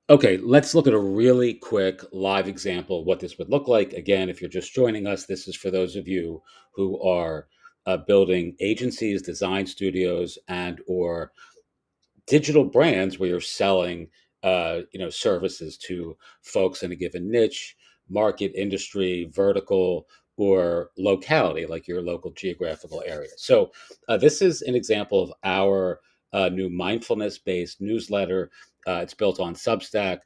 Okay, let's look at a really quick live example of what this would look like. Again, if you're just joining us, this is for those of you who are building agencies, design studios, and or digital brands where you're selling, services to folks in a given niche, market, industry, vertical, or locality, like your local geographical area. So, this is an example of our new mindfulness-based newsletter. It's built on Substack.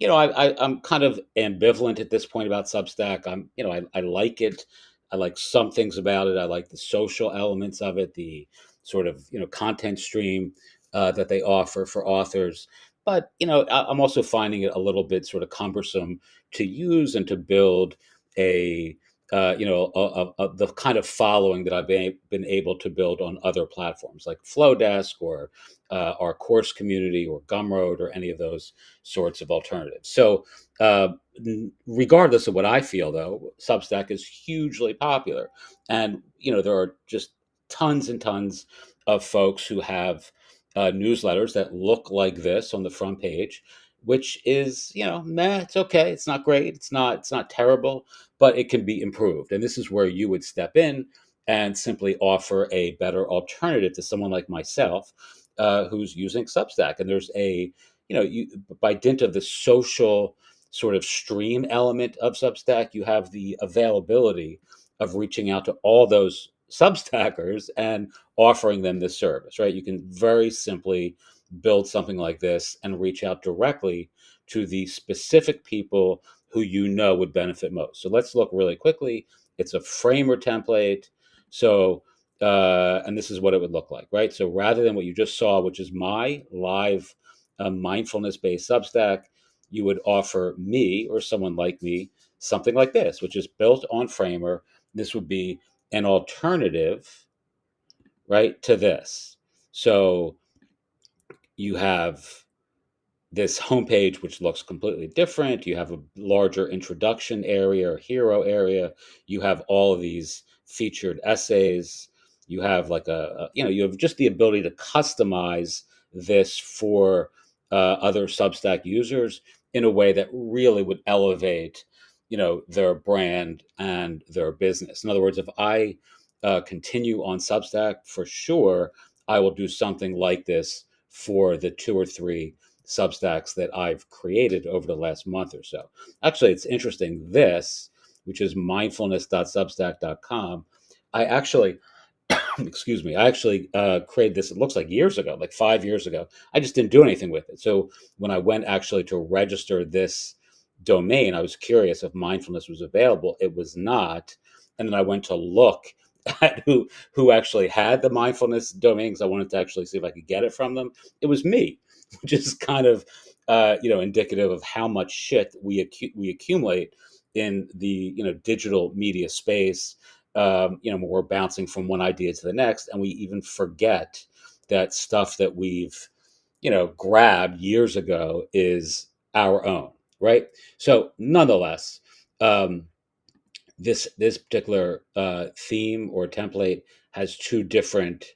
I'm kind of ambivalent at this point about Substack. I like it. I like some things about it. I like the social elements of it, the sort of content stream that they offer for authors. But I'm also finding it a little bit sort of cumbersome to use and to build a the kind of following that I've been able to build on other platforms like Flowdesk or our course community or Gumroad or any of those sorts of alternatives. So, regardless of what I feel, though, Substack is hugely popular, and there are just tons and tons of folks who have newsletters that look like this on the front page, which is meh, it's okay, it's not great, it's not terrible, but it can be improved, and this is where you would step in and simply offer a better alternative to someone like myself who's using Substack. And there's a you by dint of the social sort of stream element of Substack, you have the availability of reaching out to all those Substackers and offering them this service, right? You can very simply build something like this and reach out directly to the specific people who would benefit most. So let's look really quickly. It's a framer template. So, and this is what it would look like, right? So rather than what you just saw, which is my live mindfulness based Substack, you would offer me or someone like me something like this, which is built on Framer. This would be an alternative, right, to this. So you have this homepage, which looks completely different. You have a larger introduction area or hero area. You have all of these featured essays. You have like you have just the ability to customize this for other Substack users in a way that really would elevate, their brand and their business. In other words, if I continue on Substack, for sure, I will do something like this for the two or three Substacks that I've created over the last month or so. Actually, it's interesting. This, which is mindfulness.substack.com, I actually, excuse me, I actually created this, it looks like years ago, like 5 years ago. I just didn't do anything with it. So when I went actually to register this domain, I was curious if mindfulness was available. It was not. And then I went to look at who actually had the mindfulness domains. I wanted to actually see if I could get it from them. It was me, which is kind of indicative of how much shit we accumulate in the digital media space. We're bouncing from one idea to the next, and we even forget that stuff that we've grabbed years ago is our own, right? So, nonetheless, um, this particular theme or template has two different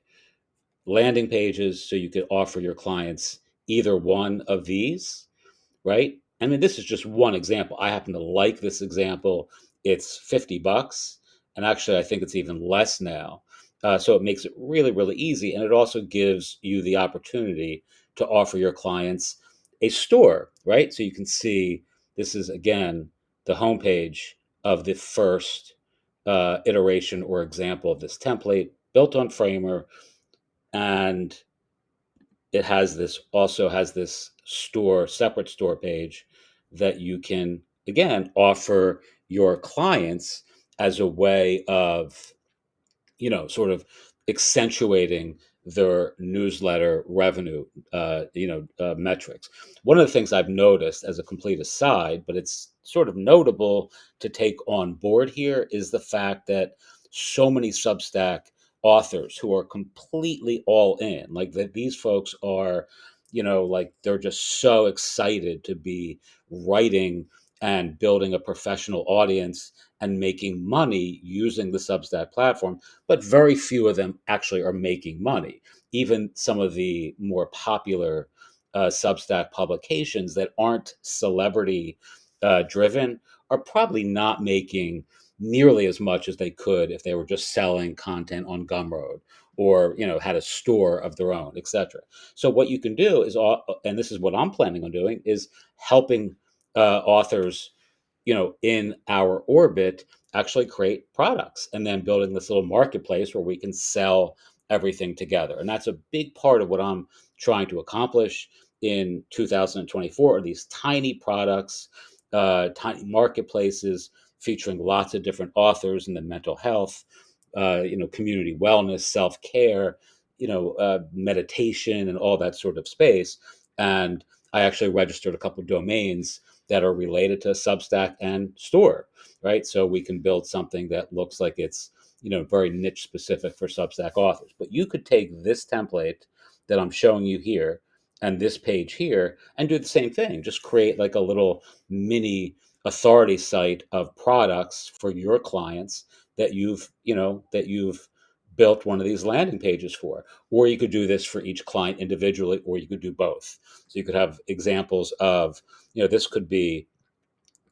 landing pages, so you could offer your clients either one of these, right? I mean, this is just one example. I happen to like this example. It's $50, and actually, I think it's even less now. So it makes it really, really easy, and it also gives you the opportunity to offer your clients a store, right? So you can see this is again the homepage of the first iteration or example of this template built on Framer, and it has this also has this separate store page that you can again offer your clients as a way of sort of accentuating their newsletter revenue metrics. One of the things I've noticed, as a complete aside, but it's sort of notable to take on board here, is the fact that so many Substack authors who are completely all in, like that these folks are like they're just so excited to be writing and building a professional audience and making money using the Substack platform, but very few of them actually are making money. Even some of the more popular Substack publications that aren't celebrity driven are probably not making nearly as much as they could if they were just selling content on Gumroad or had a store of their own, etc. So what you can do is, and this is what I'm planning on doing, is helping authors in our orbit actually create products and then building this little marketplace where we can sell everything together. And that's a big part of what I'm trying to accomplish in 2024 are these tiny products, tiny marketplaces featuring lots of different authors in the mental health, community wellness, self-care, meditation and all that sort of space. And I actually registered a couple of domains that are related to Substack and Store, right? So we can build something that looks like it's, very niche specific for Substack authors. But you could take this template that I'm showing you here and this page here and do the same thing. Just create like a little mini authority site of products for your clients that you've built one of these landing pages for. Or you could do this for each client individually, or you could do both. So you could have examples of, this could be,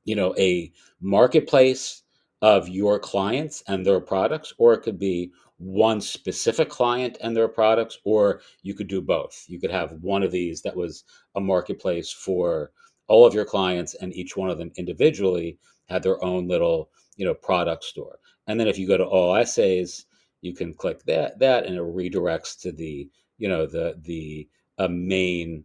a marketplace of your clients and their products, or it could be one specific client and their products, or you could do both. You could have one of these that was a marketplace for all of your clients, and each one of them individually had their own little, product store. And then if you go to all essays, you can click that, and it redirects to the, the main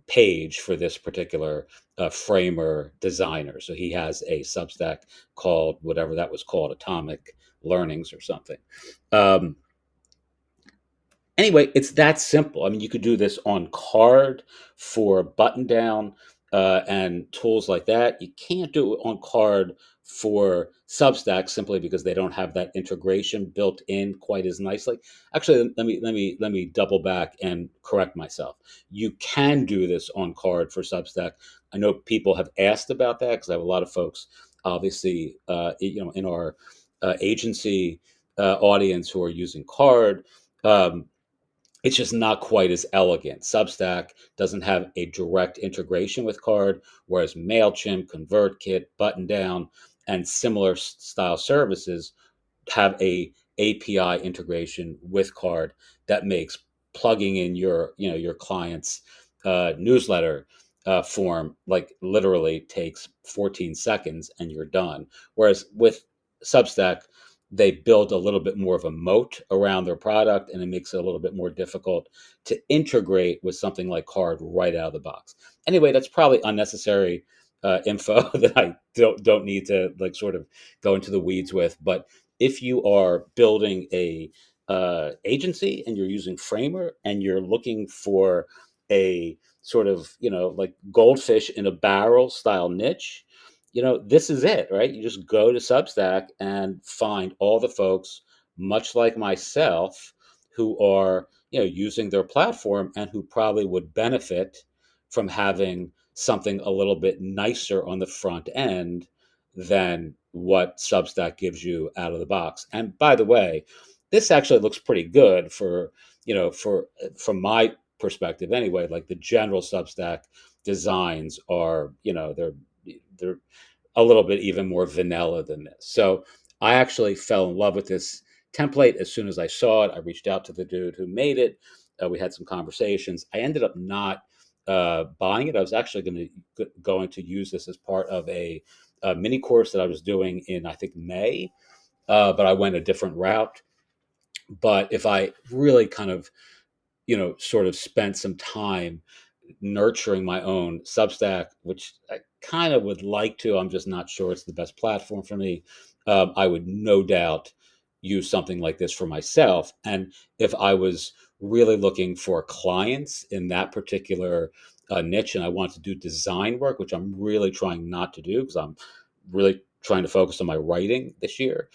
page for this particular framer designer. So he has a Substack called whatever that was called, Atomic Learnings or something. Um, Anyway, it's that simple. I mean, you could do this on Card for button down and tools like that. You can't do it on Card for Substack simply because they don't have that integration built in quite as nicely. Actually, let me double back and correct myself. You can do this on Card for Substack. I know people have asked about that because I have a lot of folks, obviously, in our agency audience who are using Card. Um, it's just not quite as elegant. Substack doesn't have a direct integration with Card, whereas MailChimp, ConvertKit, Button Down, and similar style services have a API integration with Card that makes plugging in your client's newsletter form like literally takes 14 seconds and you're done. Whereas with Substack, they build a little bit more of a moat around their product, and it makes it a little bit more difficult to integrate with something like Card right out of the box. Anyway, that's probably unnecessary info that I don't need to like sort of go into the weeds with. But if you are building a agency and you're using Framer and you're looking for a sort of like goldfish in a barrel style niche, this is it, right? You just go to Substack and find all the folks, much like myself, who are using their platform and who probably would benefit from having something a little bit nicer on the front end than what Substack gives you out of the box. And by the way, this actually looks pretty good for, from my perspective anyway. Like the general Substack designs are, they're a little bit even more vanilla than this. So I actually fell in love with this template as soon as I saw it. I reached out to the dude who made it. We had some conversations. I ended up not buying it. I was actually going to use this as part of a mini course that I was doing in, I think, May, but I went a different route. But if I really kind of, sort of spent some time nurturing my own Substack, which I kind of would like to, I'm just not sure it's the best platform for me. I would no doubt use something like this for myself. And if I was really looking for clients in that particular niche and I want to do design work, which I'm really trying not to do because I'm really trying to focus on my writing this year.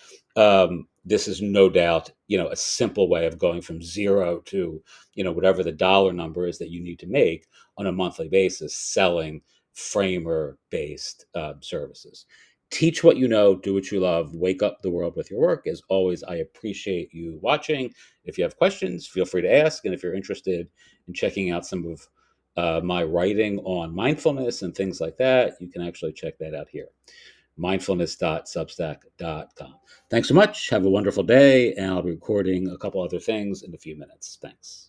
This is no doubt, a simple way of going from zero to, whatever the dollar number is that you need to make on a monthly basis, selling Framer based services. teach what you know, do what you love, wake up the world with your work. As always, I appreciate you watching. If you have questions, feel free to ask. And if you're interested in checking out some of my writing on mindfulness and things like that, you can actually check that out here. Mindfulness.substack.com. Thanks so much. Have a wonderful day. And I'll be recording a couple other things in a few minutes. Thanks.